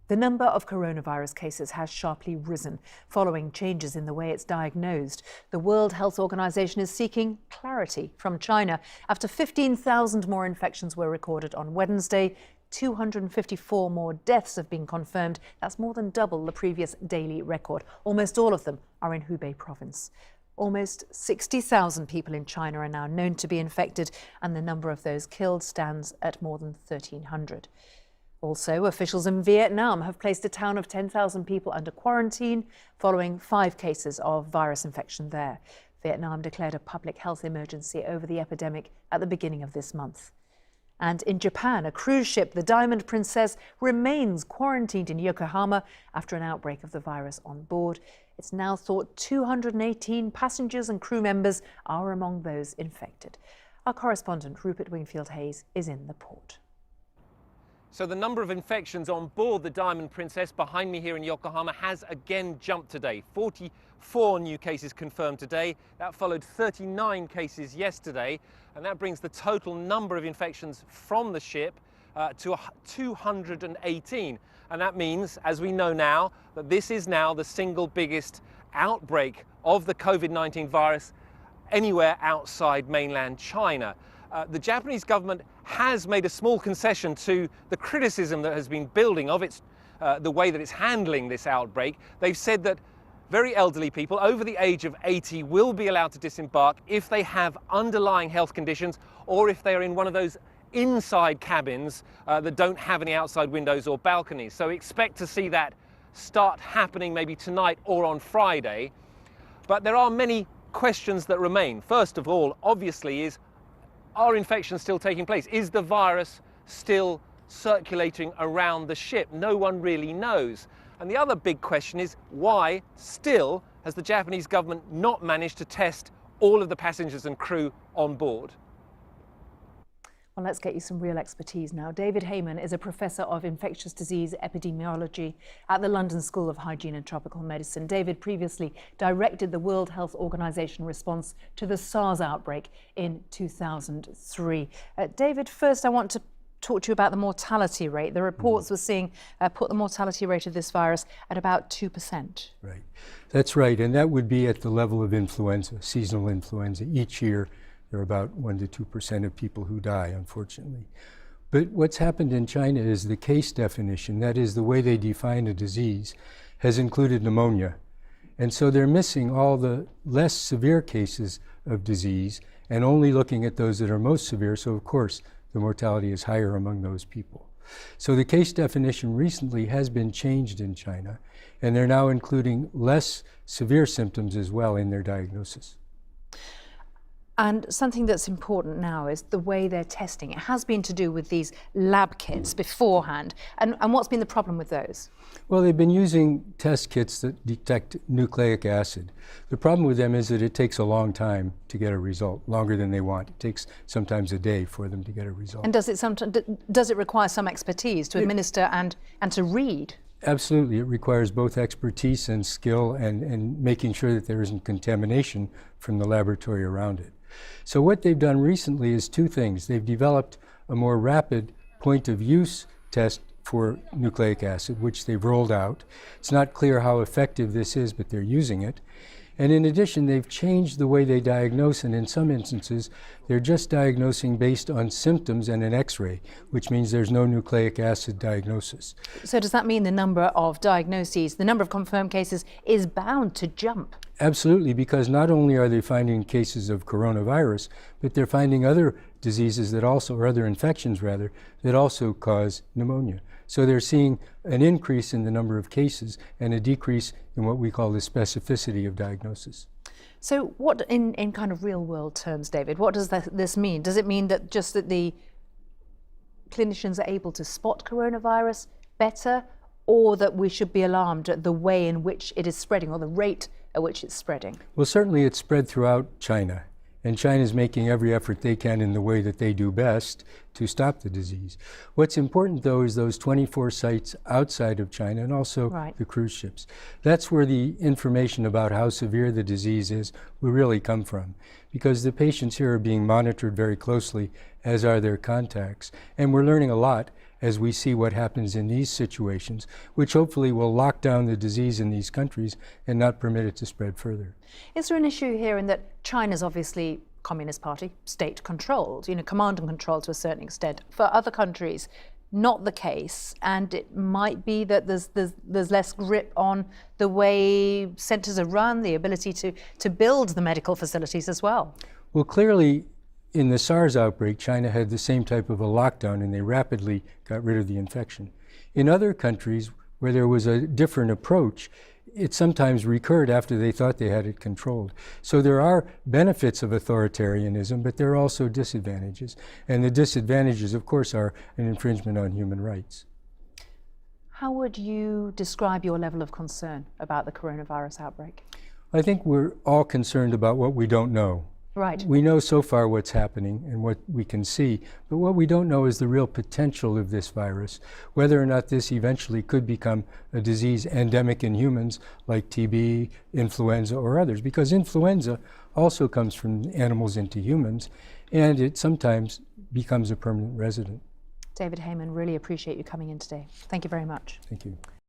The number of coronavirus cases has sharply risen following changes in the way it's diagnosed. The World Health Organization is seeking clarity from China after 15,000 more infections were recorded on Wednesday. 254 more deaths have been confirmed. That's more than double the previous daily record. Almost all of them are in Hubei province. Almost 60,000 people in China are now known to be infected, and the number of those killed stands at more than 1,300. Also, officials in Vietnam have placed a town of 10,000 people under quarantine following 5 cases of virus infection there. Vietnam declared a public health emergency over the epidemic at the beginning of this month. And in Japan, a cruise ship, the Diamond Princess, remains quarantined in Yokohama after an outbreak of the virus on board. It's now thought 218 passengers and crew members are among those infected. Our correspondent, Rupert Wingfield-Hayes, is in the port. So the number of infections on board the Diamond Princess behind me here in Yokohama has again jumped today. 44 new cases confirmed today. That followed 39 cases yesterday. And that brings the total number of infections from the ship to 218. And that means, as we know now, that this is now the single biggest outbreak of the COVID-19 virus anywhere outside mainland China. The Japanese government has made a small concession to the criticism that has been building of the way that it's handling this outbreak. They've said that very elderly people over the age of 80 will be allowed to disembark if they have underlying health conditions or if they are in one of those inside cabins that don't have any outside windows or balconies. So expect to see that start happening maybe tonight or on Friday. But there are many questions that remain. First of all, obviously, are infections still taking place? Is the virus still circulating around the ship? No one really knows. And the other big question is, why still has the Japanese government not managed to test all of the passengers and crew on board? Well, let's get you some real expertise now. David Heyman is a professor of infectious disease epidemiology at the London School of Hygiene and Tropical Medicine. David previously directed the World Health Organization response to the SARS outbreak in 2003. David, first I want to talk to you about the mortality rate. The reports were seeing put the mortality rate of this virus at about 2%. Right, that's right, and that would be at the level of influenza, seasonal influenza. Each year there are about 1 to 2% of people who die, unfortunately. But what's happened in China is the case definition, that is the way they define a disease, has included pneumonia. And so they're missing all the less severe cases of disease and only looking at those that are most severe. So of course, the mortality is higher among those people. So the case definition recently has been changed in China, and they're now including less severe symptoms as well in their diagnosis. And something that's important now is the way they're testing. It has been to do with these lab kits beforehand. And what's been the problem with those? Well, they've been using test kits that detect nucleic acid. The problem with them is that it takes a long time to get a result, longer than they want. It takes sometimes a day for them to get a result. And does it require some expertise to administer and to read? Absolutely. It requires both expertise and skill and making sure that there isn't contamination from the laboratory around it. So what they've done recently is 2 things. They've developed a more rapid point of use test for nucleic acid, which they've rolled out. It's not clear how effective this is, but they're using it. And in addition, they've changed the way they diagnose, and in some instances, they're just diagnosing based on symptoms and an X-ray, which means there's no nucleic acid diagnosis. So does that mean the number of diagnoses, the number of confirmed cases is bound to jump? Absolutely, because not only are they finding cases of coronavirus, but they're finding other diseases that also, or other infections rather, that also cause pneumonia. So they're seeing an increase in the number of cases and a decrease in what we call the specificity of diagnosis. So what, in kind of real world terms, David, what does this mean? Does it mean that just that the clinicians are able to spot coronavirus better, or that we should be alarmed at the way in which it is spreading or the rate at which it's spreading? Well, certainly it's spread throughout China. And China's making every effort they can in the way that they do best to stop the disease. What's important, though, is those 24 sites outside of China and also the cruise ships. That's where the information about how severe the disease is will really come from, because the patients here are being monitored very closely, as are their contacts. And we're learning a lot as we see what happens in these situations, which hopefully will lock down the disease in these countries and not permit it to spread further. Is there an issue here in that China's obviously Communist Party, state controlled, command and control to a certain extent? For other countries, not the case, and it might be that there's less grip on the way centres are run, the ability to build the medical facilities as well. Well, clearly, in the SARS outbreak, China had the same type of a lockdown, and they rapidly got rid of the infection. In other countries where there was a different approach, it sometimes recurred after they thought they had it controlled. So there are benefits of authoritarianism, but there are also disadvantages. And the disadvantages, of course, are an infringement on human rights. How would you describe your level of concern about the coronavirus outbreak? I think we're all concerned about what we don't know. Right. We know so far what's happening and what we can see, but what we don't know is the real potential of this virus, whether or not this eventually could become a disease endemic in humans like TB, influenza, or others, because influenza also comes from animals into humans, and it sometimes becomes a permanent resident. David Heyman, really appreciate you coming in today. Thank you very much. Thank you.